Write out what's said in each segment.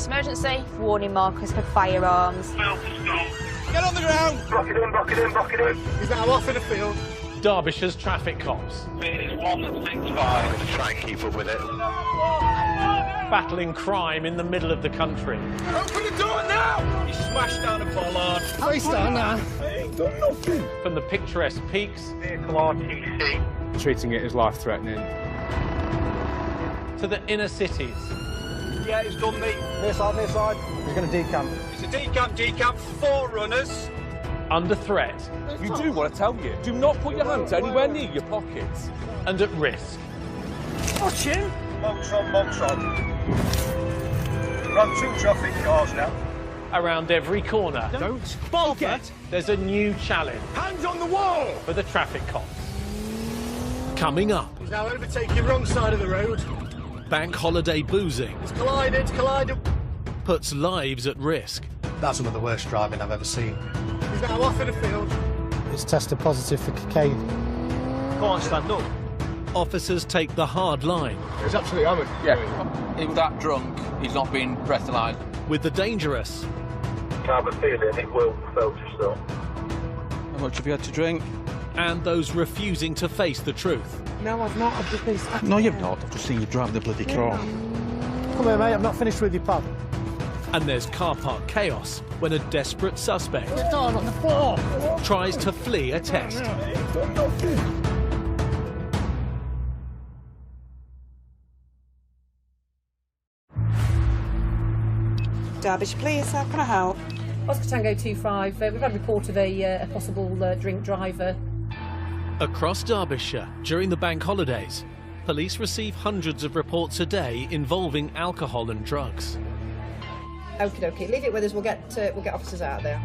serious emergency. Warning markers for firearms. Get on the ground! Block it in, block it in, block it in. He's now off in the field. Derbyshire's traffic cops. It's 165. Try and keep up with it. Battling crime in the middle of the country. Open the door now! He smashed down a bollard. Face down now. From the picturesque peaks Vehicle RTC. Treating it as life-threatening. to the inner cities. Yeah, it's done, mate. Near side. He's going to decamp. It's a decamp, 4 runners. Under threat You do what I tell you. Do not put your hands anywhere near your pockets. and at risk. Watch him. Box on. Run 2 traffic cars now. Around every corner, Don't bother. there's a new challenge Hands on the wall. for the traffic cops. Coming up, He's now overtaking wrong side of the road. bank holiday boozing He's collided. puts lives at risk. That's some of the worst driving I've ever seen. He's now off in the field. It's tested positive for cocaine. Come on, stand up. Officers take the hard line He's absolutely hammered. Yeah, he was that drunk, he's not been breathalyzed. with the dangerous I have a feeling it will filter still. How much have you had to drink? and those refusing to face the truth. No, I've not. I've just been... No, you've not. I've just seen you drive the bloody car. Come here, mate. I'm not finished with you, pal. And there's car park chaos when a desperate suspect Get down on the floor. tries to flee a test. Derbyshire Police, how can I help? Oscar Tango 25, we've had a report of a possible drink driver. Across Derbyshire, during the bank holidays, police receive hundreds of reports a day involving alcohol and drugs. Okay, leave it with us, we'll get officers out there.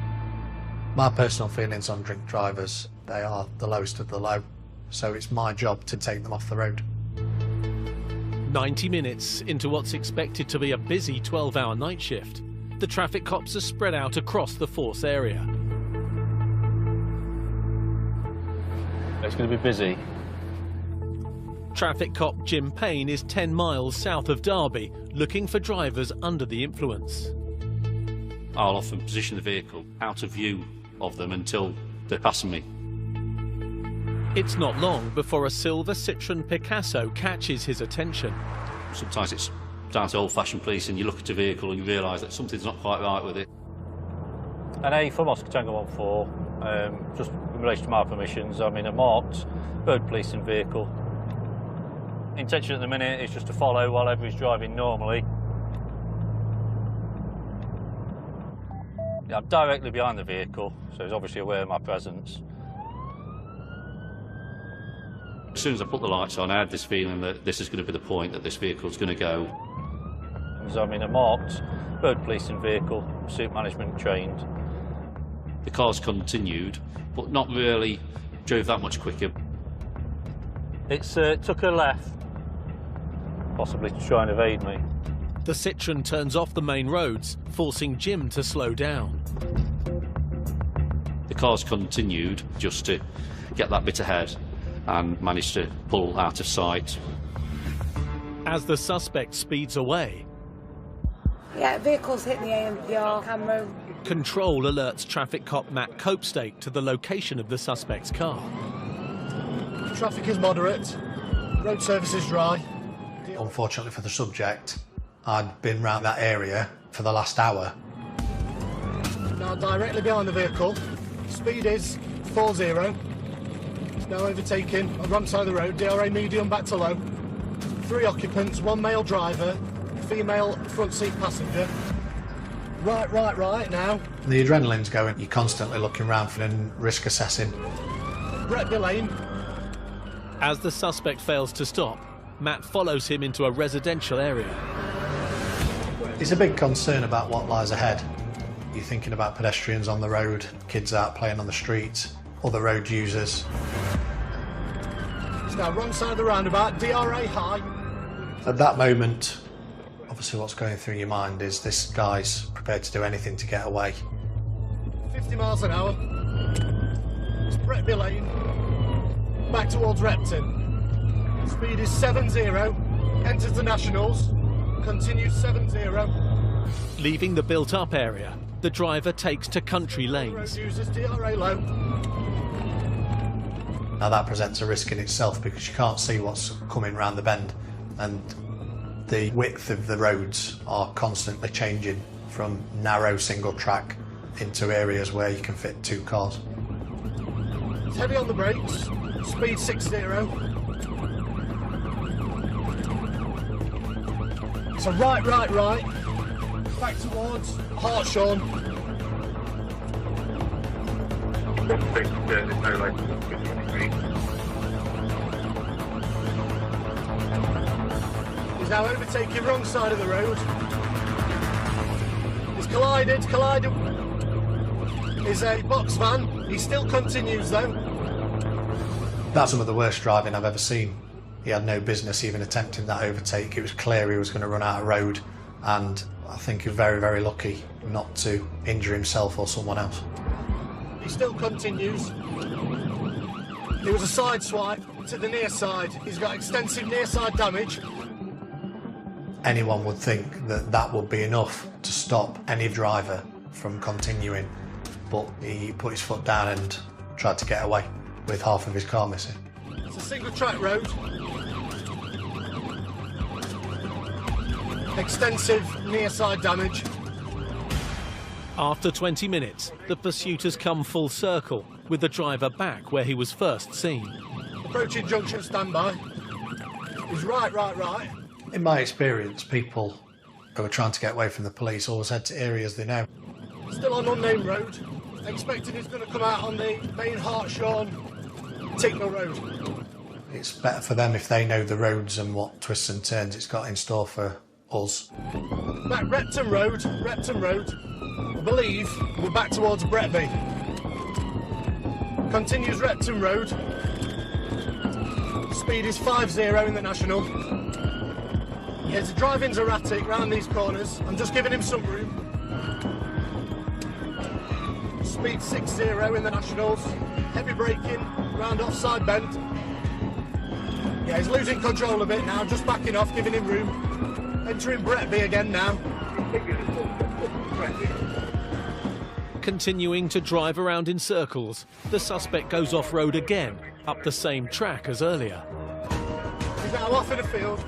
My personal feelings on drink drivers, they are the lowest of the low. So it's my job to take them off the road. 90 minutes into what's expected to be a busy 12-hour night shift, the traffic cops are spread out across the force area. It's going to be busy. Traffic cop Jim Payne is 10 miles south of Derby, looking for drivers under the influence. I'll often position the vehicle out of view of them until they're passing me. It's not long before a silver Citroën Picasso catches his attention. Sometimes it's down to old-fashioned police and you look at a vehicle and you realise that something's not quite right with it. An A from Oscar Tango 14, just in relation to my permissions, I'm in a marked bird policing vehicle. Intention at the minute is just to follow while everybody's driving normally. Yeah, I'm directly behind the vehicle, so he's obviously aware of my presence. As soon as I put the lights on, I had this feeling that this is going to be the point that this vehicle's going to go. So I'm in a marked bird policing vehicle, pursuit management trained. The cars continued, but not really drove that much quicker. It took a left, possibly to try and evade me. The Citroën turns off the main roads, forcing Jim to slow down. The cars continued just to get that bit ahead and managed to pull out of sight. As the suspect speeds away, Yeah, vehicles hit the ANPR camera. control alerts traffic cop Matt Copestake to the location of the suspect's car. Traffic is moderate. Road surface is dry. Unfortunately for the subject, I'd been round that area for the last hour. Now directly behind the vehicle. Speed is 40. Now overtaking on the wrong side of the road. DRA medium back to low. 3 occupants, 1 male driver, female front seat passenger. Right now. The adrenaline's going. You're constantly looking round for and risk assessing. Bretby Lane. As the suspect fails to stop, Matt follows him into a residential area. It's a big concern about what lies ahead. You're thinking about pedestrians on the road, kids out playing on the streets, other road users. It's now wrong side of the roundabout, DRA high. At that moment, obviously what's going through your mind is this guy's prepared to do anything to get away. 50 miles an hour. It's Bretby Lane. Back towards Repton. Speed is 70. Enters the Nationals. Continues 70. Leaving the built-up area, the driver takes to country lanes. Road users, DRA low. Now that presents a risk in itself because you can't see what's coming round the bend, and the width of the roads are constantly changing from narrow single track into areas where you can fit 2 cars. It's heavy on the brakes, speed 60. So right, back towards Hartshawn. He's now overtaking wrong side of the road. He's collided. Is a box van. He still continues though. That's some of the worst driving I've ever seen. He had no business even attempting that overtake. It was clear he was going to run out of road, and I think he was very, very lucky not to injure himself or someone else. He still continues. There was a side swipe to the near side. He's got extensive near side damage. Anyone would think that that would be enough to stop any driver from continuing, but he put his foot down and tried to get away with half of his car missing. It's a single track road. Extensive near side damage. After 20 minutes, the pursuit has come full circle, with the driver back where he was first seen. Approaching junction standby. He's right. In my experience, people who are trying to get away from the police always head to areas they know. Still on unnamed road. Expecting he's going to come out on the main Hartshawn Ticknell Road. It's better for them if they know the roads and what twists and turns it's got in store for us. Back Repton Road. I believe we're back towards Bretby. Continues Repton Road. Speed is 50 in the National. His driving's erratic round these corners. I'm just giving him some room. Speed 60 in the Nationals. Heavy braking round offside bend. Yeah, he's losing control a bit now, just backing off, giving him room. Entering Bretby again now. Continuing to drive around in circles, the suspect goes off-road again, up the same track as earlier. He's now off in the field.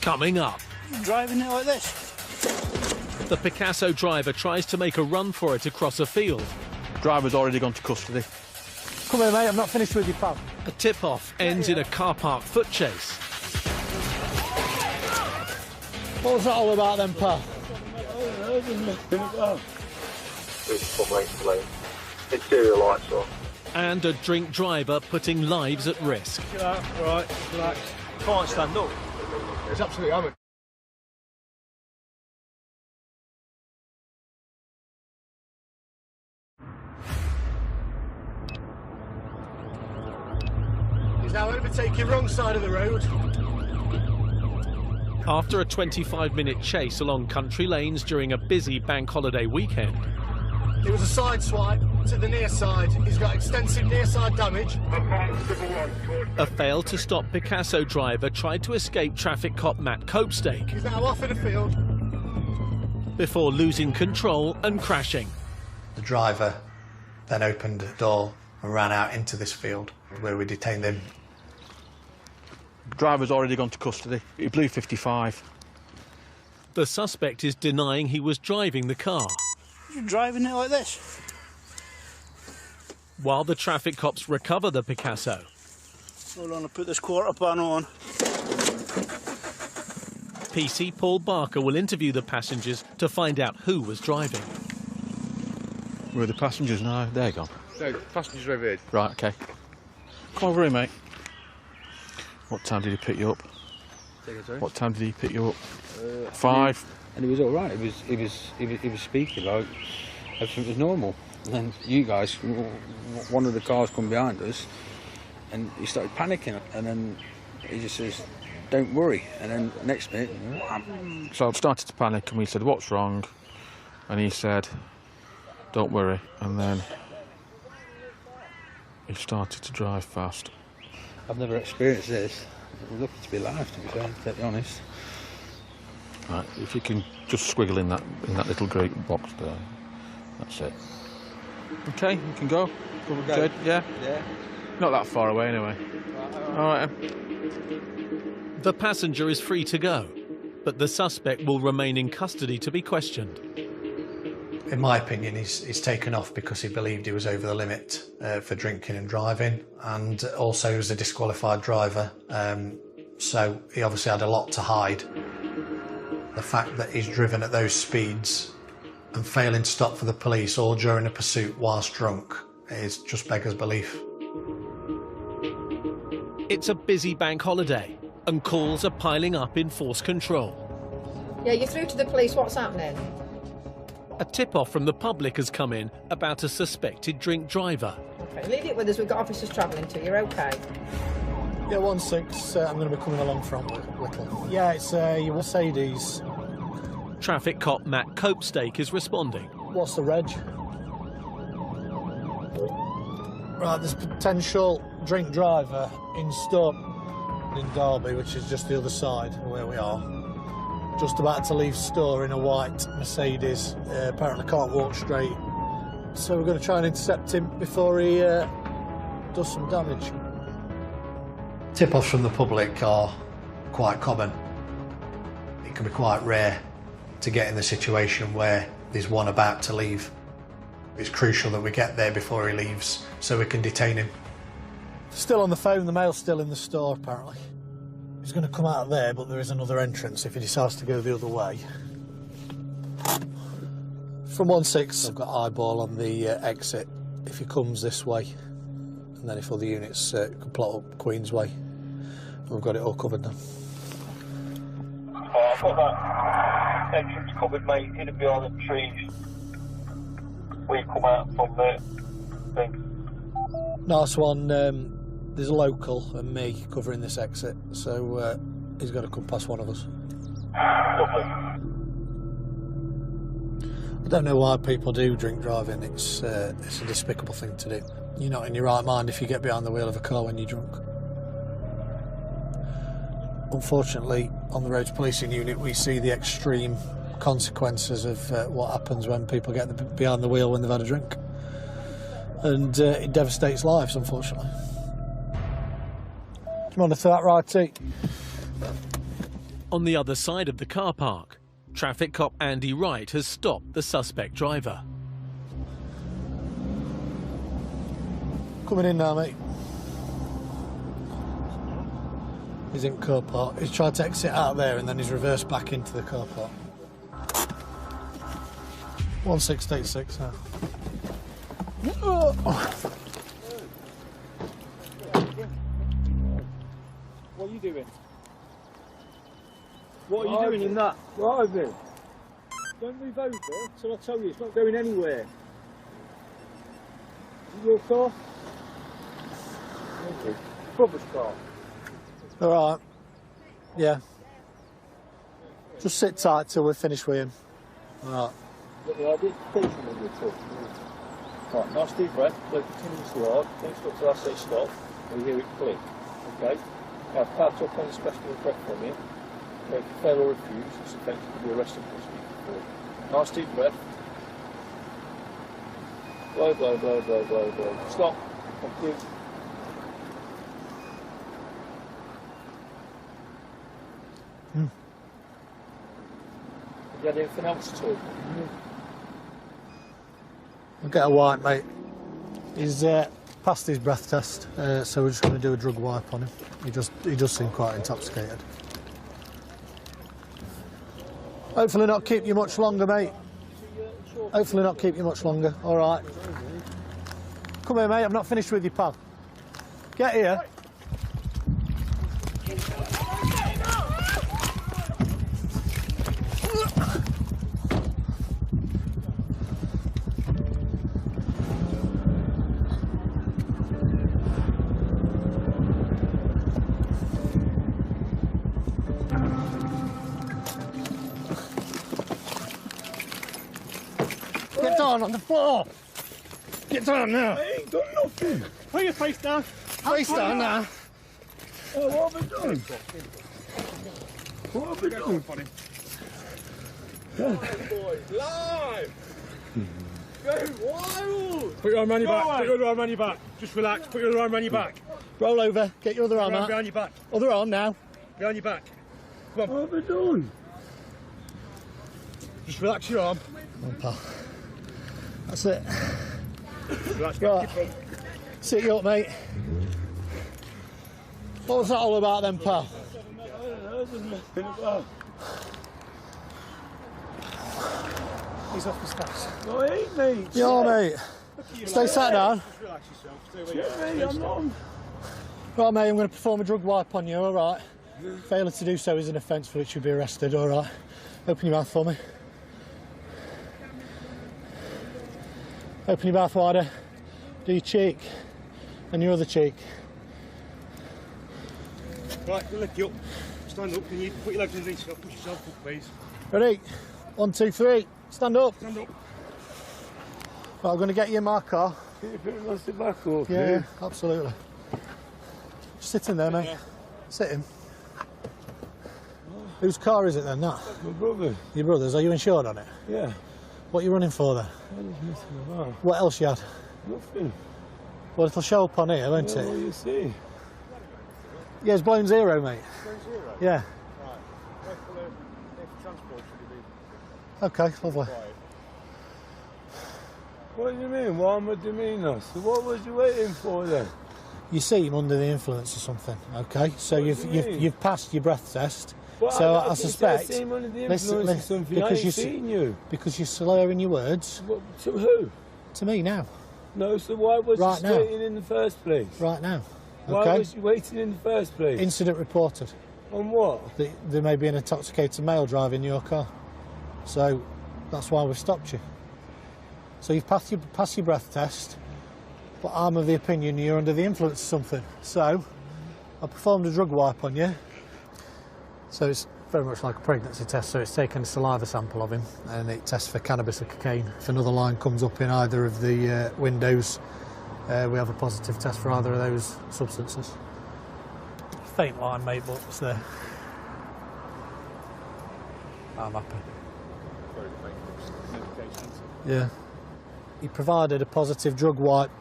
Coming up, Driving it like this. the Picasso driver tries to make a run for it across a field. Driver's already gone to custody. Come here, mate, I'm not finished with you, pal. A tip-off ends in a car park foot chase. What was that all about then, pal? Interior lights on. And a drink driver putting lives at risk. Get out, all right, relax. Can't stand up. It's absolutely hammered. He's now overtaking wrong side of the road. After a 25-minute chase along country lanes during a busy bank holiday weekend, There was a side swipe to the near side. He's got extensive near side damage. a failed-to-stop Picasso driver tried to escape traffic cop Matt Copestake He's now off in the field. before losing control and crashing. The driver then opened the door and ran out into this field where we detained him. Driver's already gone to custody. He blew 55. The suspect is denying he was driving the car, You're driving it like this. while the traffic cops recover the Picasso. Hold on, I'll put this quarter pan on. PC Paul Barker will interview the passengers to find out who was driving. Where are the passengers now? They're gone. No, passengers over here. Right, OK. Come over here, mate. What time did he pick you up? What time did he pick you up? 5. And he was all right. He was speaking like everything was normal. And then you guys, one of the cars come behind us, and he started panicking. And then he just says, "Don't worry." And then next minute, wham. So I started to panic, and we said, "What's wrong?" And he said, "Don't worry." And then he started to drive fast. I've never experienced this. We're lucky to be alive, to be fair, to be honest. Right, if you can just squiggle in that little grey box there. That's it. Okay, you can go. Go. Jed, yeah? Yeah. Not that far away anyway. All right. The passenger is free to go, but the suspect will remain in custody to be questioned. In my opinion, he's taken off because he believed he was over the limit for drinking and driving, and also he was a disqualified driver, so he obviously had a lot to hide. The fact that he's driven at those speeds and failing to stop for the police all during a pursuit whilst drunk is just beggars belief. It's a busy bank holiday and calls are piling up in force control. Yeah, you're through to the police. What's happening? A tip-off from the public has come in about a suspected drink driver. Okay, leave it with us. We've got officers travelling too. You're okay? Yeah, 16, I'm going to be coming along from Whittle. Yeah, it's a Mercedes. Traffic cop Matt Copestake is responding. What's the reg? Right, there's a potential drink driver in Stoke in Derby, which is just the other side of where we are. Just about to leave store in a white Mercedes. Apparently can't walk straight. So we're going to try and intercept him before he does some damage. Tip-offs from the public are quite common. It can be quite rare to get in the situation where there's one about to leave. It's crucial that we get there before he leaves so we can detain him. Still on the phone, the mail's still in the store apparently. He's going to come out of there, but there is another entrance if he decides to go the other way. From 16, I've got eyeball on the exit if he comes this way, and then if other units can plot up Queen's Way. We've got it all covered now. I've got that entrance covered, mate, in and behind the trees. We come out from the thing. Nice one. There's a local and me covering this exit, so he's got to come past one of us. Lovely. I don't know why people do drink driving. It's a despicable thing to do. You're not in your right mind if you get behind the wheel of a car when you're drunk. Unfortunately, on the Roads Policing Unit, we see the extreme consequences of what happens when people get behind the wheel when they've had a drink. And it devastates lives, unfortunately. Do you monitor that right, T? On the other side of the car park, traffic cop Andy Wright has stopped the suspect driver. Coming in now, mate. He's in car park. He's tried to exit out there and then he's reversed back into the car park. 1686 now. What are you doing? What are you doing in that? Driving. Don't move over till I tell you, it's not going anywhere. Is it your car? Okay. Brother's car. All right. Yeah. Just sit tight till we're finished with him. All right. Got the idea? Caution when you're talking. Right, nice deep breath, blow continuously hard, don't stop till I say stop, and you hear it click. Okay? Now, if Pat's up on the special threat from you, if you fail or refuse, it's effectively arrested for speaking for. Nice deep breath. Blow, blow, blow, blow, blow, blow. Stop. Thank you. Hmm. Have you had anything else at all? I'll get a wipe, mate. He's passed his breath test, so we're just going to do a drug wipe on him. He does seem quite intoxicated. Hopefully not keep you much longer, mate. Hopefully not keep you much longer. All right. Come here, mate. I'm not finished with you, pal. Get here. Get down on the floor. Get down now. I ain't got nothing. Put your face down. Face down now. Oh, what have I done? What have I done? Live! Go wild! Put your arm around your back. Put your arm around your back. Just relax. Put your arm around your back. Roll over. Get your other arm out. Behind your back. Other arm now. Behind your back. Come on. What have I done? Just relax your arm. Come on, pal. That's it. Relax. Right. Sit you up, mate. What was that all about then, pal? He's off the steps. No, I ain't, mate. You all, mate? Stay sat down. Just relax yourself. Stay where Mate, I'm not. Right, mate, I'm going to perform a drug wipe on you, all right? Failure to do so is an offence for which you'll be arrested, all right? Open your mouth for me. Open your mouth wider. Do your cheek and your other cheek. Right, we'll lift you up. Stand up. Can you put your legs underneath yourself? Push yourself up, please. Ready? 1, 2, 3. Stand up. Stand up. Right, I'm going to get you in my car. Can you put my sit back up? Yeah, absolutely. Just sit in there, mate. Yeah. Sit in. Whose car is it then, that? My brother. Your brother's. Are you insured on it? Yeah. What are you running for then? I'm just messing about. What else you had? Nothing. Well, it'll show up on here, won't Yeah, it? what do you see? Yeah, it's blown zero, mate. Yeah. Right. If transport should be. Okay, lovely. What do you mean? What am I doing? So what was you waiting for then? You seem under the influence or something, okay? So you've passed your breath test. But So I suspect. I seem under the influence of something. I ain't seen you. Because you're slurring your words. What, to who? To me now. No, so why was Right you now. waiting in the first place? Right now. Why Okay. was you waiting in the first place? Incident reported. On what? That there may be an intoxicated male driving your car. So that's why we've stopped you. So you've passed your breath test, but I'm of the opinion you're under the influence of something. So I performed a drug wipe on you. So it's very much like a pregnancy test. So it's taken a saliva sample of him and it tests for cannabis or cocaine. If another line comes up in either of the windows, we have a positive test for either of those substances. Faint line, mate, but it's there. I'm happy. Yeah. He provided a positive drug wipe.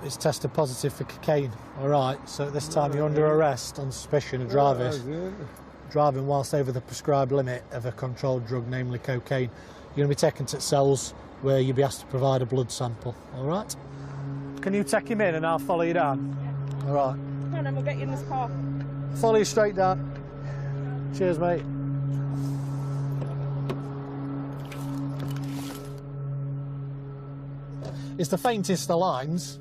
It's tested positive for cocaine. All right. So at this time you're under arrest on suspicion of driving whilst over the prescribed limit of a controlled drug, namely cocaine. You're going to be taken to cells where you'll be asked to provide a blood sample. All right. Can you take him in and I'll follow you down? All right. Come on, then we'll get you in this car. Follow you straight down. Cheers, mate. It's the faintest of lines,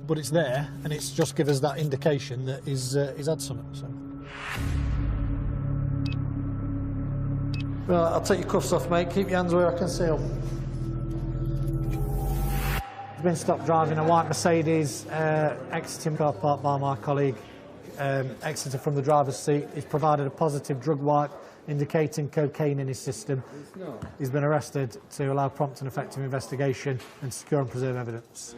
but it's there, and it's just give us that indication that he's had something. So. Right, I'll take your cuffs off, mate. Keep your hands where I can see them. He's been stopped driving a white Mercedes, exiting car park by my colleague. Exited from the driver's seat. He's provided a positive drug wipe indicating cocaine in his system. He's been arrested to allow prompt and effective investigation and secure and preserve evidence.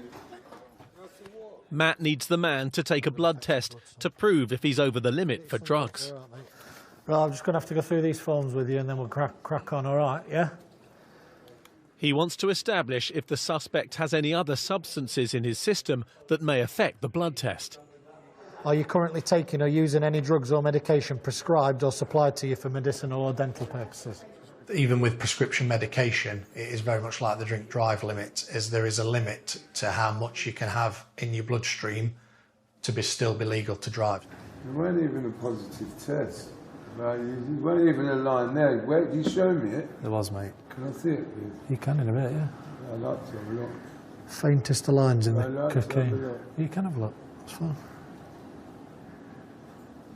Matt needs the man to take a blood test to prove if he's over the limit for drugs. Right, I'm just going to have to go through these forms with you and then we'll crack on, all right, yeah? He wants to establish if the suspect has any other substances in his system that may affect the blood test. Are you currently taking or using any drugs or medication prescribed or supplied to you for medicinal or dental purposes? Even with prescription medication, it is very much like the drink drive limit, as there is a limit to how much you can have in your bloodstream to still be legal to drive. There weren't even a positive test. There weren't even a line there. Where, can you show me it? There was, mate. Can I see it, please? You can in a bit, yeah. I'd like to have a look. Faintest of lines in the I'd like to have a cocaine. look. You can have a look, it's fine.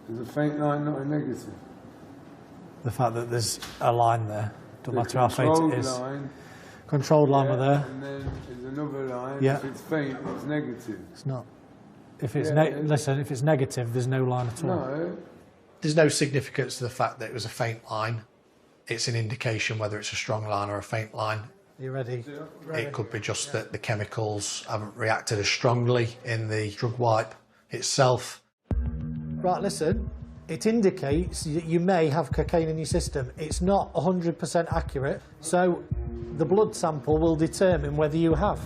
There's a faint line, not a negative. The fact that there's a line there, doesn't matter how faint it is. Line, Controlled line were there. And then there's another line. Yeah. If it's faint, it's negative. It's not. If it's Yeah, if it's negative, there's no line at all. No. There's no significance to the fact that it was a faint line. It's an indication whether it's a strong line or a faint line. Are you ready? It could be just that the chemicals haven't reacted as strongly in the drug wipe itself. Right, listen, it indicates that you may have cocaine in your system. It's not 100% accurate, so the blood sample will determine whether you have.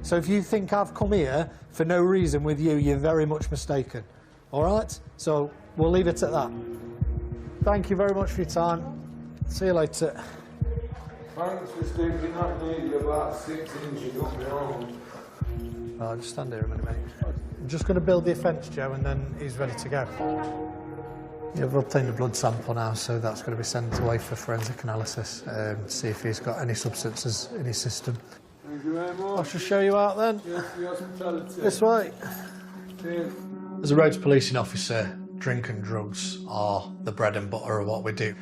So if you think I've come here for no reason with you, you're very much mistaken. All right? So we'll leave it at that. Thank you very much for your time. See you later. Thanks for sticking that needle about 6 inches up my arm. Right, just stand here a minute, mate. I'm just going to build the offence, Joe, and then he's ready to go. Yeah, we've obtained a blood sample now, so that's going to be sent away for forensic analysis to see if he's got any substances in his system. Thank you very much. I shall show you out then. Yes, the hospitality. This way. Cheers. As a roads policing officer, drink and drugs are the bread and butter of what we do.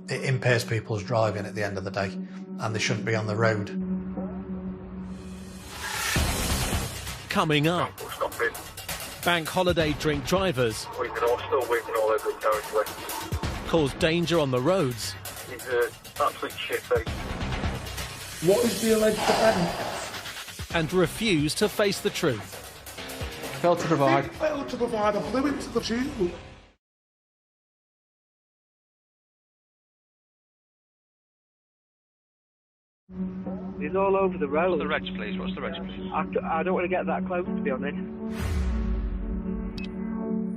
It impairs people's driving at the end of the day, and they shouldn't be on the road. Coming up, bank holiday drink drivers cause danger on the roads. He's an absolute shitbag. What is the alleged offence? And refuse to face the truth. Failed to provide. Failed to provide. I blew into the tube. He's all over the road. What's the regs, please? What's the regs, please? I don't want to get that close, to be honest.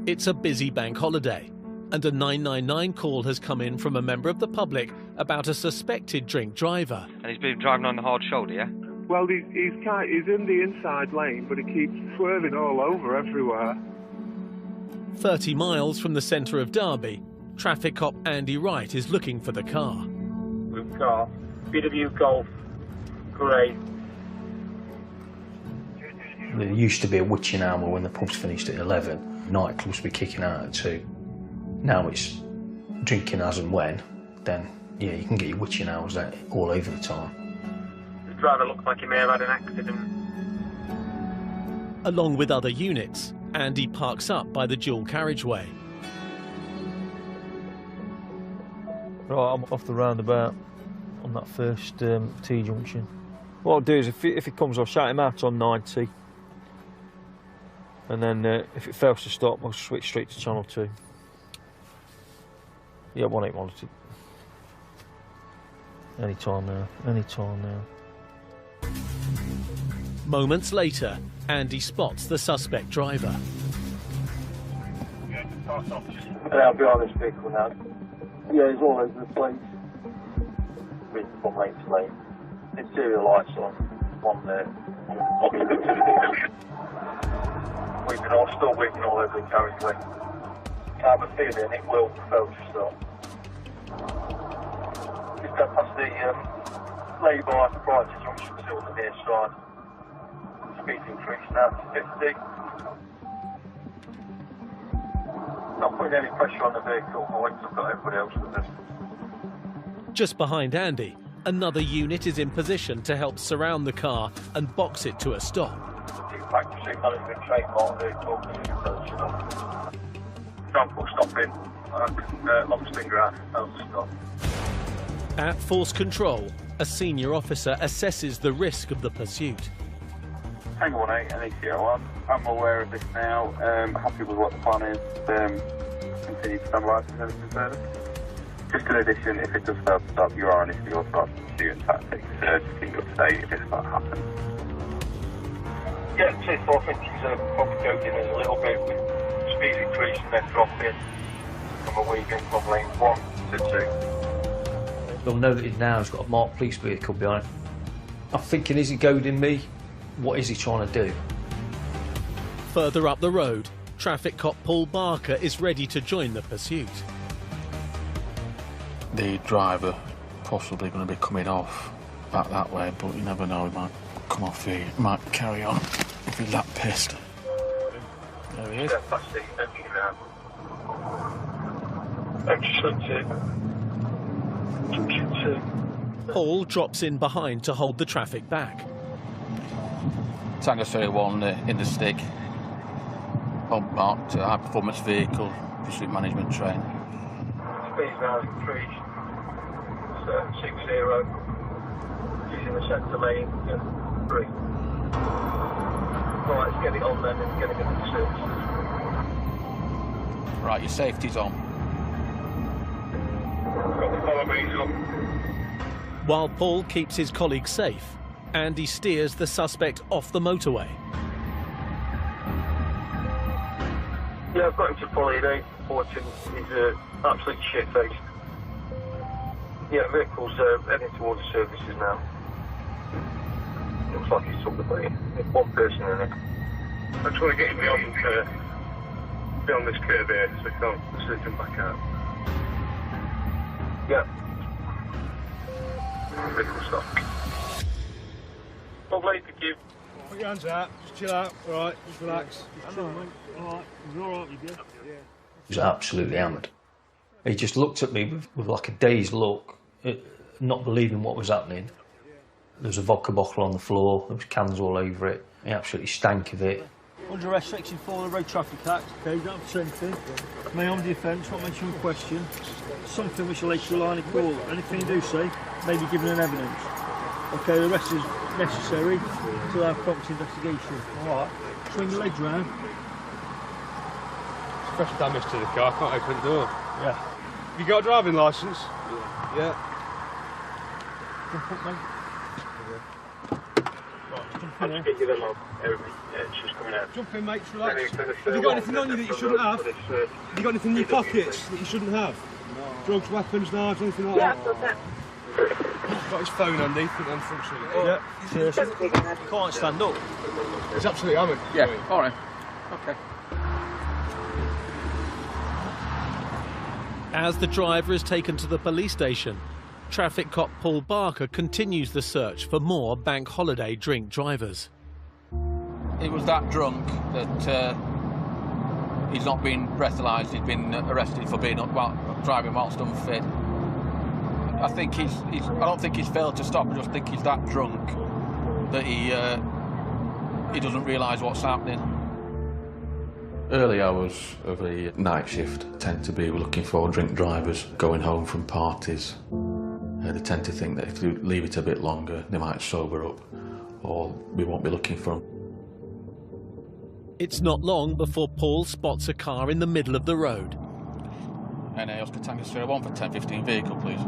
It's a busy bank holiday, and a 999 call has come in from a member of the public about a suspected drink driver. And he's been driving on the hard shoulder, yeah? Well, he's in the inside lane, but he keeps swerving all over everywhere. 30 miles from the centre of Derby, traffic cop Andy Wright is looking for the car. We've got BW Golf Grey. There used to be a witching hour when the pubs finished at 11. Nightclubs would be kicking out at 2. Now it's drinking as and when. Then, yeah, you can get your witching hours out all over the time. The driver looked like he may have had an accident. Along with other units, Andy parks up by the dual carriageway. Right, I'm off the roundabout on that first T-junction. What I'll do is, if he comes, I'll shout him out on 90. And then if it fails to stop, I'll switch straight to channel 2. Yeah, 181. Any time now, any time now. Moments later, Andy spots the suspect driver. I'll be on this vehicle now. Yeah, he's all over the place. From lane to lane. Interior lights on there. Still weeping all over the carriageway. I have a feeling it will fail to stop. Just go past the lay-by proprietary junction to the near side. Speed increase now to 50. Not putting any pressure on the vehicle. I'll wait till I've got everybody else with us. Just behind Andy, another unit is in position to help surround the car and box it to a stop. Practicing management train on vehicle. Example stopping. Long finger out. Stop. At force control, a senior officer assesses the risk of the pursuit. Tango 18 and ECO1. I'm aware of this now. Happy with what the plan is. Continue to stand by if there's anything further. Just in addition, if it does fail to stop, you are initially authorised to pursue tactics. Just keep up to date if it's not happened. Yeah, T4, I think he's probably joking a little bit with speed increase and then dropping from a weaving from lane 1 to 2. They'll know that he's now got a marked police vehicle behind him. I'm thinking, is he goading me? What is he trying to do? Further up the road, traffic cop Paul Barker is ready to join the pursuit. The driver possibly going to be coming off back that way, but you never know, he might come off here, he might carry on if he's that pissed. There he is. Paul drops in behind to hold the traffic back. Tango 31 in the stick. Unmarked high performance vehicle, pursuit management train. Speed now increased. 60. Using the centre lane. 3. Right, let's get it on then and get it in the search. Right, your safety's on. While Paul keeps his colleague safe, Andy steers the suspect off the motorway. Yeah, I've got him to follow you, Fortune. He's absolute shit-faced. Yeah, vehicle's heading towards the services now. Looks like he's took the bait. There's one person in it. I just want to get him beyond this curve here so he can't slip him back out. Yeah. Vehicle stop. Lovely, thank you. Put your hands out, just chill out, alright, just relax. Just chill, mate. Alright, you're alright with you? Yeah. He was absolutely hammered. He just looked at me with like a dazed look, not believing what was happening. There was a vodka bottle on the floor, there was cans all over it. He absolutely stank of it. Under arrest, section 4 of the Road Traffic Act. Okay, you don't have to say anything. May on the offence, not mention a question. Something which relates to a line of call. Anything you do say may be given an evidence. Okay, the rest is necessary to our prompt investigation. Alright, swing your legs round. Special damage to the car, can't open the door. Yeah. Have you got a driving licence? Yeah. Jump up, mate. Right, get you the log. She's coming out. Jump in, mate, relax. Have you got anything on you that you shouldn't have? Have you got anything in your pockets that you shouldn't have? Drugs, weapons, knives, anything like that? Yeah, I've got his phone handy, put it on front seat. Yeah, seriously. Can't stand up. He's absolutely hammered. Yeah, alright. Okay. As the driver is taken to the police station, traffic cop Paul Barker continues the search for more bank holiday drink drivers. He was that drunk that he's not been breathalyzed. He's been arrested for being driving whilst unfit. I don't think he's failed to stop. I just think he's that drunk that he doesn't realise what's happening. Early hours of the night shift tend to be looking for drink drivers going home from parties. They tend to think that if you leave it a bit longer, they might sober up, or we won't be looking for them. It's not long before Paul spots a car in the middle of the road. NA Oscar Tango 01 for 1015 vehicle, please.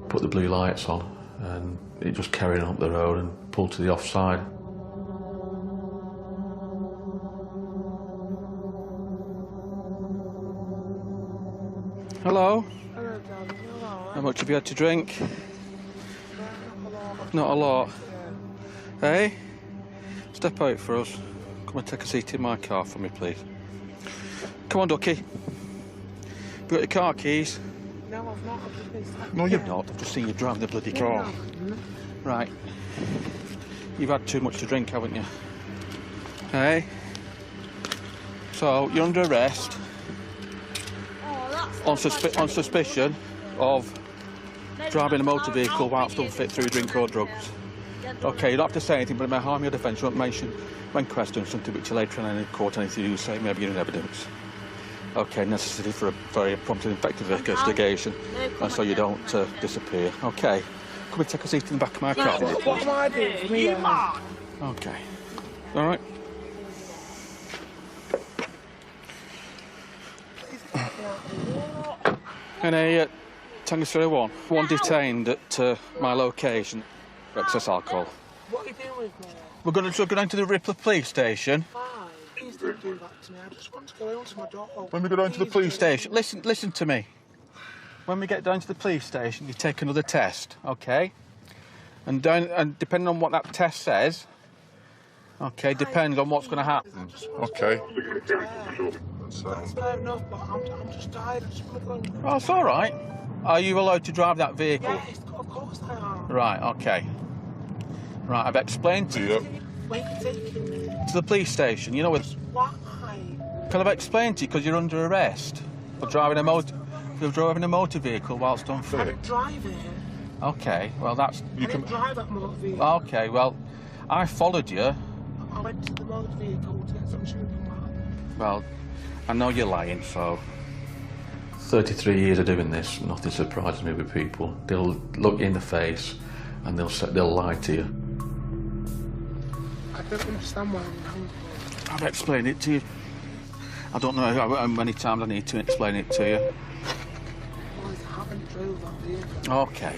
Put the blue lights on, and it just carried on up the road and pulled to the offside. Hello? How much have you had to drink? Not a lot. Hey? Step out for us. Come and take a seat in my car for me, please. Come on, Ducky. You got your car keys? No, I've not. I've just been sat No, you've there. not. I've just seen you driving the bloody No, car. no. Right. You've had too much to drink, haven't you? Hey? So, you're under arrest on suspicion of driving a motor vehicle whilst unfit through drink or drugs. Okay, you don't have to say anything, but it may harm your defence. You won't mention when questioned something which you later on in court anything you say may be in evidence. Okay, necessary for a very prompt and effective investigation, and so you don't disappear. Okay, come and take a seat in the back of my car. What am I doing for me? Okay. All right. And a Tango 01, one detained at my location for excess alcohol. What are you doing with me? We're going to go down to the Ripley police station. Why? Please don't do that to me. I just want to go home to my dog. When we go down to the police station, listen to me. When we get down to the police station, you take another test, okay? And depending on what that test says, okay, depends on what's going to happen. Okay. That's fair enough, but I'm just tired. I just want to go home. Oh, it's all right. Are you allowed to drive that vehicle? Yes, of course I am. Right, okay. Right, I've explained to you. Where are you taking me? To the police station, you know with. Why? Can I explain to you because you're under arrest for driving a motor vehicle whilst unfit? I didn't drive it. Okay, well that's I didn't drive that motor vehicle. Okay, well, I followed you. I went to the motor vehicle to get some sugar. Well, I know you're lying, so. 33 years of doing this, nothing surprises me with people. They'll look you in the face and they'll lie to you. I don't understand why I'm I've explained it to you. I don't know how many times I need to explain it to you. OK.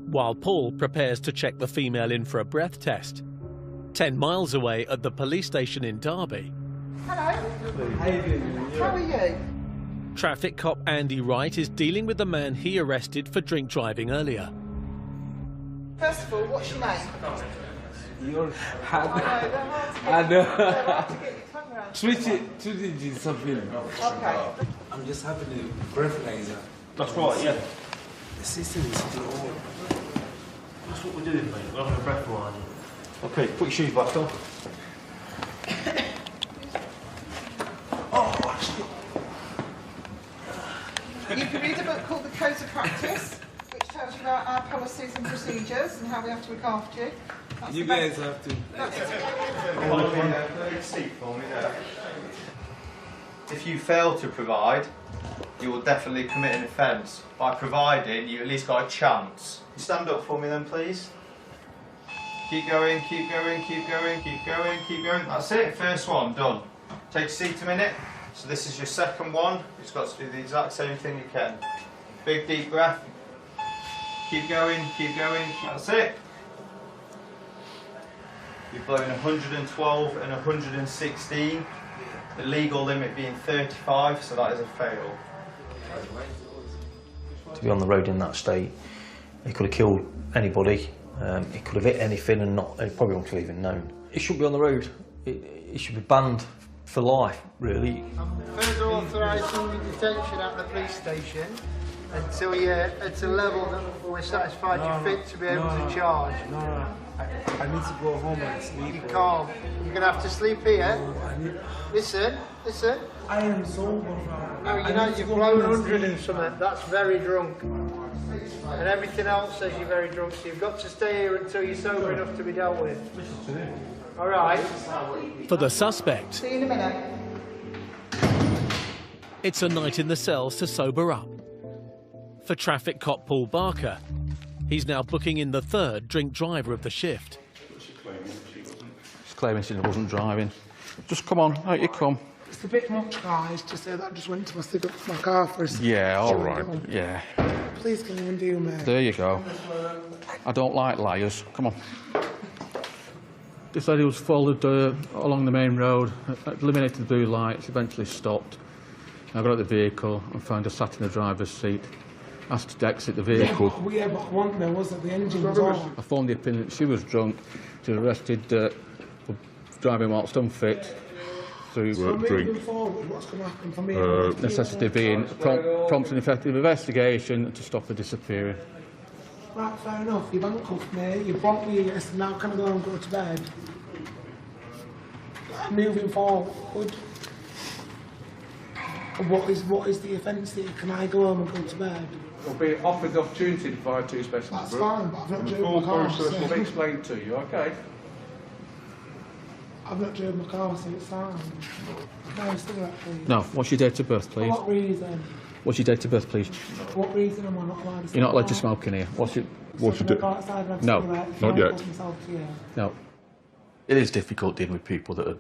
While Paul prepares to check the female in for a breath test, 10 miles away at the police station in Derby, Hello. How are you? traffic cop Andy Wright is dealing with the man he arrested for drink driving earlier. First of all, what's your name? You're hard. I know. Switch it to the something. Okay. I'm just having a breathalyzer. That's right, yeah. The system is still on. That's what we're doing, mate. We're having a breathalyzer. Okay, put your shoes back on. You can read a book called The Codes of Practice, which tells you about our policies and procedures and how we have to look after you. That's You the best. guys have to. Seat for me there. If you fail to provide, you will definitely commit an offence. By providing, you at least got a chance. Stand up for me then, please. Keep going, keep going, keep going, keep going, keep going. That's it, first one, done. Take a seat a minute. So this is your second one. You've got to do the exact same thing you can. Big deep breath. Keep going, keep going. That's it. You've blown 112 and 116. The legal limit being 35, so that is a fail. To be on the road in that state, he could have killed anybody. He could have hit anything and not. He probably wouldn't have even known. He shouldn't be on the road. He should be banned for life, really. Further authorising your detention at the police station until you're at a level that we're satisfied you're fit to be able to charge. No. I need to go home and sleep. You can't. You're going to have to sleep here. Listen. I am sober. No, you know, you've blown 100 and something. That's very drunk. And everything else says you're very drunk, so you've got to stay here until you're sober enough to be dealt with. All right? For the suspect, See you in a minute. it's a night in the cells to sober up. For traffic cop Paul Barker, he's now booking in the third drink driver of the shift. She's claiming she wasn't driving. Just come on, out you come. It's a bit much, guys, to say that I just went to my car for a Yeah, all right, yeah. Please can you undo me? There you go. I don't like liars. Come on. This lady was followed along the main road, eliminated the blue lights, eventually stopped. I got out of the vehicle and found her sat in the driver's seat. Asked to exit the vehicle. Yeah, but one there was that the engine was on. I formed the opinion that she was drunk. She was arrested for driving whilst unfit through Moving forward, what's going to happen for me? necessity being prompt and effective investigation to stop her disappearing. Right, fair enough. You've handcuffed me, you've brought me here, so now can I go and go to bed? Moving forward, what is the offence here? Can I go home and go to bed? We'll be offered the opportunity to provide two specimens. That's fine, but I've not driven my car. We'll be explained to you, OK? I've not driven my car since time. Can I still that, please? No. What's your date of birth, please? For what reason? What's your date of birth, please? For what reason am I not allowed to smoke? You're not allowed to smoke in here. What's your No, not yet. No. It is difficult dealing with people that are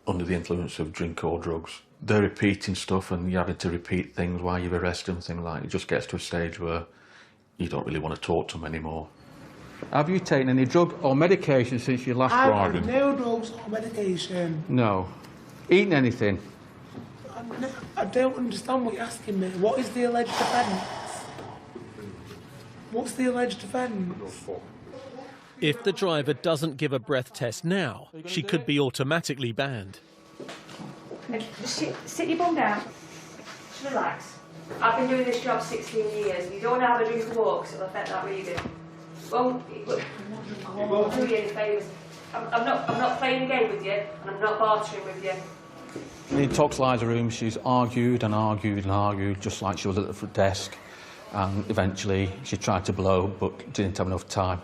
under the influence of drink or drugs. They're repeating stuff and you're having to repeat things while you're arrested and things like that. It just gets to a stage where you don't really want to talk to them anymore. Have you taken any drug or medication since you last driving? No drugs or medication. No. Eaten anything? I don't understand what you're asking me. What is the alleged offence? What's the alleged offence? If the driver doesn't give a breath test now, she could be automatically banned. Just sit your bum down. Just relax. I've been doing this job 16 years. You don't want to have a drink of water because it'll affect that reading. I won't do you any favours. I'm not playing a game with you, and I'm not bartering with you. In the toxilizer room, she's argued and argued and argued, just like she was at the front desk. And eventually, she tried to blow, but didn't have enough time.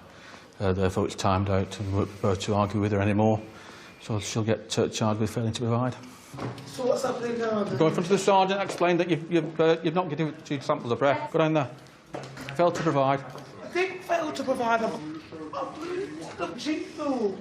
Therefore, it's timed out, and we won't prefer to argue with her anymore. So she'll get charged with failing to provide. So what's happening now? Go in front of the sergeant, explain that you've not given 2 samples of breath. Go down there. Failed to provide. I didn't fail to provide a cheap though.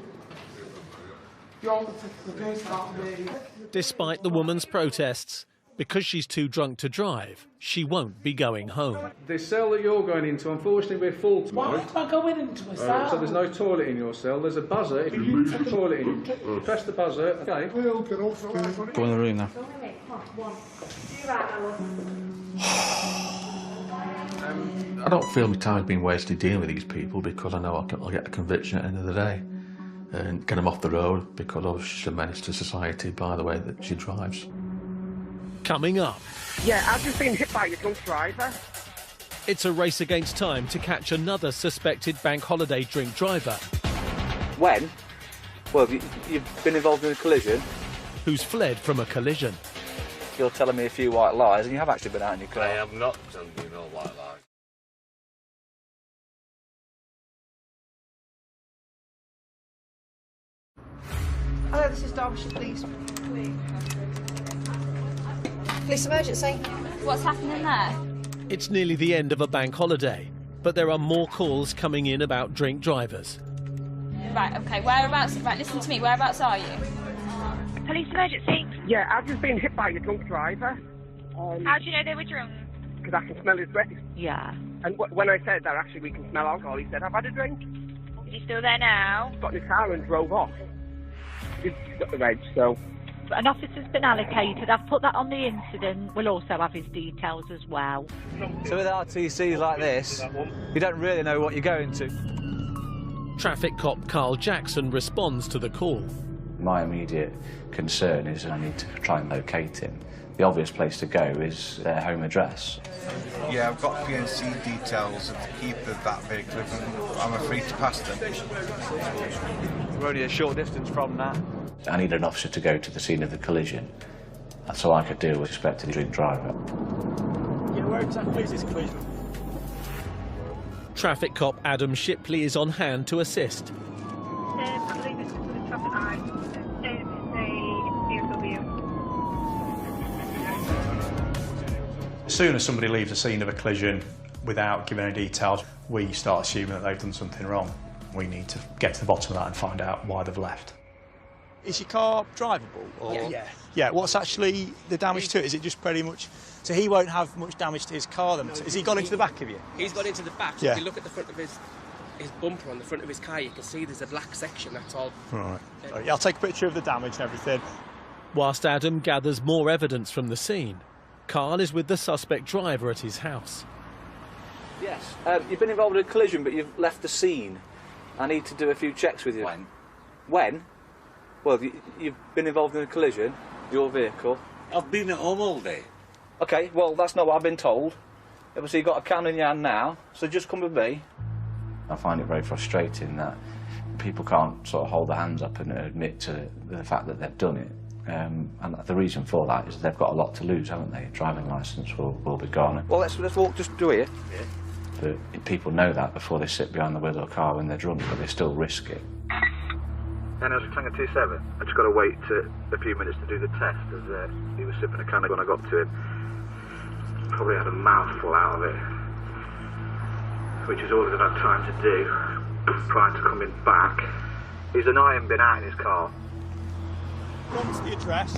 Despite the woman's protests, because she's too drunk to drive, she won't be going home. The cell that you're going into, unfortunately, we're full tomorrow. Why am I going into a cell? So there's no toilet in your cell. There's a buzzer. If you put the toilet in, press the buzzer. Okay. Go in the room now. I don't feel my time's been wasted dealing with these people because I know I'll get a conviction at the end of the day and get them off the road because obviously she's a menace to society by the way that she drives. Coming up. Yeah, I've just been hit by a drunk driver. It's a race against time to catch another suspected bank holiday drink driver. When? Well, you've been involved in a collision. Who's fled from a collision. You're telling me a few white lies and you have actually been out in your car. I have not telling you no white lies. Hello, this is Derbyshire Police. Police emergency. What's happening there? It's nearly the end of a bank holiday, but there are more calls coming in about drink drivers. Right, okay, whereabouts? Right, listen to me, whereabouts are you? Police emergency. Yeah, I've just been hit by a drunk driver. How do you know they were drunk? Because I can smell his breath. Yeah. And when I said that actually we can smell alcohol, he said, I've had a drink. Is he still there now? Got in his car and drove off. He's got the reg, so... An officer's been allocated. I've put that on the incident. We'll also have his details as well. So with RTCs like this, you don't really know what you're going to. Traffic cop Carl Jackson responds to the call. My immediate concern is I need to try and locate him. The obvious place to go is their home address. Yeah, I've got PNC details of the keeper of that vehicle. I'm free to pass them. We're only a short distance from that. I need an officer to go to the scene of the collision so I could deal with suspected drink driver. Yeah, where exactly is this collision? Traffic cop Adam Shipley is on hand to assist. I believe it's the traffic light. It's a BMW. As soon as somebody leaves the scene of a collision without giving any details, we start assuming that they've done something wrong. We need to get to the bottom of that and find out why they've left. Is your car drivable? Or? Yeah. What's actually the damage to it? Is it just pretty much... So he won't have much damage to his car then? Has he gone into the back of you? He's gone into the back. So Yeah. if you look at the front of his bumper on the front of his car, you can see there's a black section, that's all. Right. Yeah, I'll take a picture of the damage and everything. Whilst Adam gathers more evidence from the scene, Carl is with the suspect driver at his house. Yes, you've been involved in a collision, but you've left the scene. I need to do a few checks with you. When? When? Well, you've been involved in a collision, your vehicle. I've been at home all day. OK, well, that's not what I've been told. Obviously, you've got a can in your hand now, so just come with me. I find it very frustrating that people can't sort of hold their hands up and admit to the fact that they've done it. And the reason for that is they've got a lot to lose, haven't they? Driving licence will be gone. Well, let's walk just through here. Yeah. But people know that before they sit behind the wheel of a car when they're drunk, but they still risk it. And I was Tango 27. I just got to wait a few minutes to do the test as he was sipping a can when I got to him. Probably had a mouthful out of it, which is all he's had time to do prior to coming back. He's an iron bin out in his car. What's the address?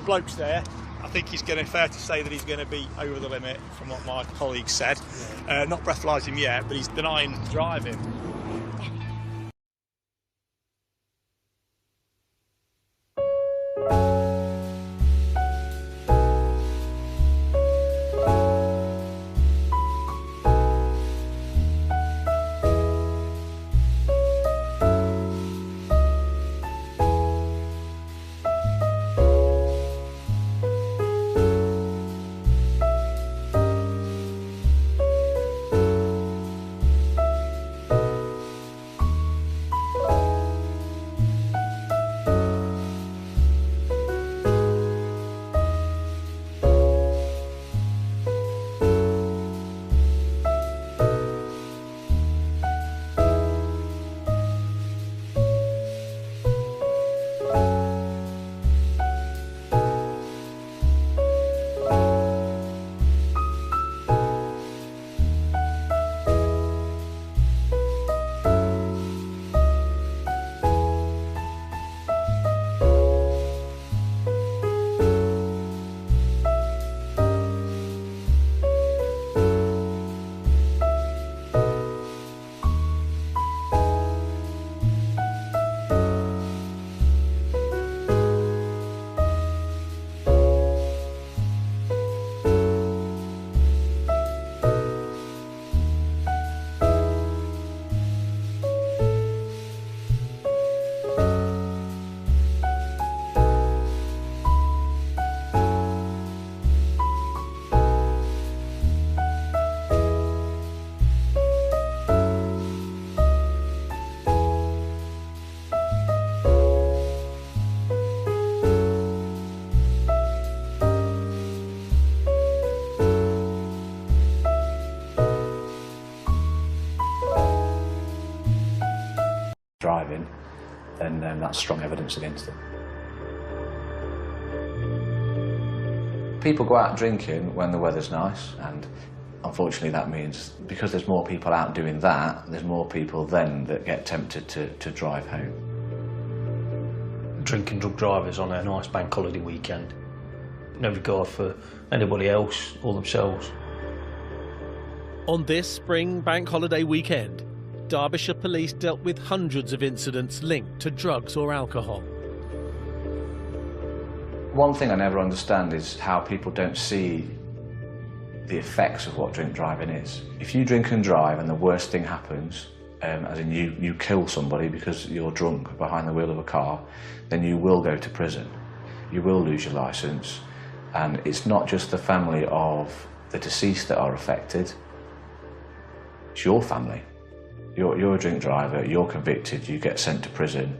Bloke's there. I think it's fair to say that he's going to be over the limit from what my colleague said. Not breathalyse him yet, but he's denying driving. that's strong evidence against them. People go out drinking when the weather's nice, and unfortunately that means because there's more people out doing that, there's more people then that get tempted to drive home. Drinking drunk drivers on a nice bank holiday weekend, no regard for anybody else or themselves. On this spring bank holiday weekend, Derbyshire Police dealt with hundreds of incidents linked to drugs or alcohol. One thing I never understand is how people don't see the effects of what drink driving is. If you drink and drive and the worst thing happens, as in you kill somebody because you're drunk behind the wheel of a car, then you will go to prison. You will lose your licence, and it's not just the family of the deceased that are affected, it's your family. You're a drink driver, you're convicted, you get sent to prison,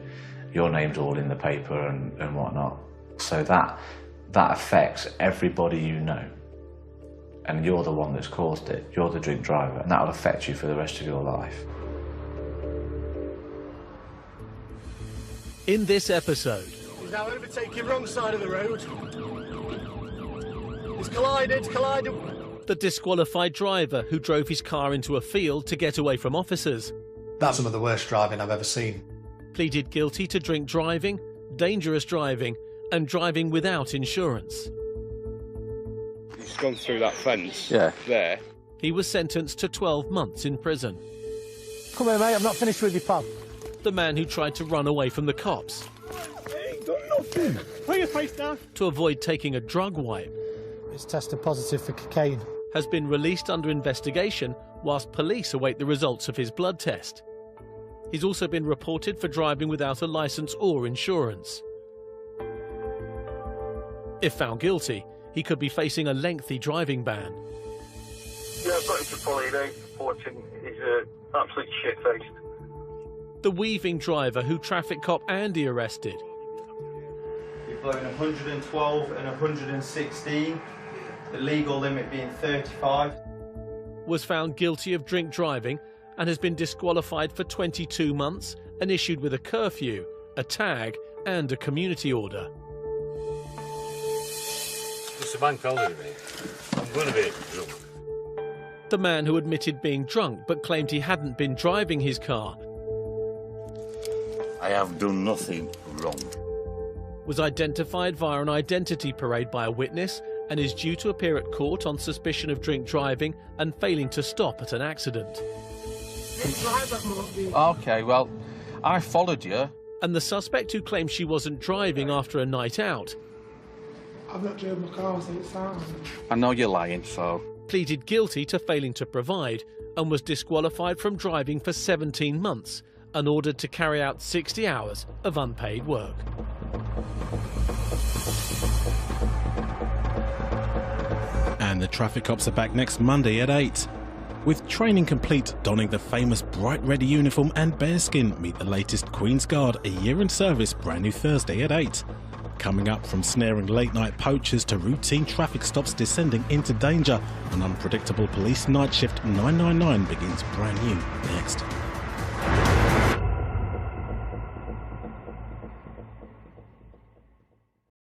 your name's all in the paper and whatnot. So that affects everybody you know. And you're the one that's caused it. You're the drink driver, and that'll affect you for the rest of your life. In this episode, He's now overtaking wrong side of the road. He's collided. the disqualified driver who drove his car into a field to get away from officers That's some of the worst driving I've ever seen. pleaded guilty to drink driving, dangerous driving, and driving without insurance. He's gone through that fence there. He was sentenced to 12 months in prison. Come here, mate. I'm not finished with you, pal. The man who tried to run away from the cops Ain't got nothing. Put your face down. to avoid taking a drug wipe It's tested positive for cocaine. has been released under investigation whilst police await the results of his blood test. He's also been reported for driving without a licence or insurance. If found guilty, he could be facing a lengthy driving ban. Yeah, I've got him to Polino, watching. He's absolutely shit-faced. The weaving driver who traffic cop Andy arrested You've blown 112 and 116, the legal limit being 35. was found guilty of drink driving and has been disqualified for 22 months and issued with a curfew, a tag and a community order. It's a bank holiday, mate. I'm going to be drunk. The man who admitted being drunk but claimed he hadn't been driving his car I have done nothing wrong. was identified via an identity parade by a witness and is due to appear at court on suspicion of drink driving and failing to stop at an accident. OK, well, I followed you. And the suspect who claimed she wasn't driving after a night out I've not driven my car since that. I know you're lying, so... pleaded guilty to failing to provide and was disqualified from driving for 17 months and ordered to carry out 60 hours of unpaid work. And the traffic cops are back next Monday at 8. With training complete, donning the famous bright red uniform and bearskin, meet the latest Queen's Guard, a year in service, brand new Thursday at 8. Coming up, from snaring late-night poachers to routine traffic stops descending into danger, an unpredictable police night shift 999 begins brand new next.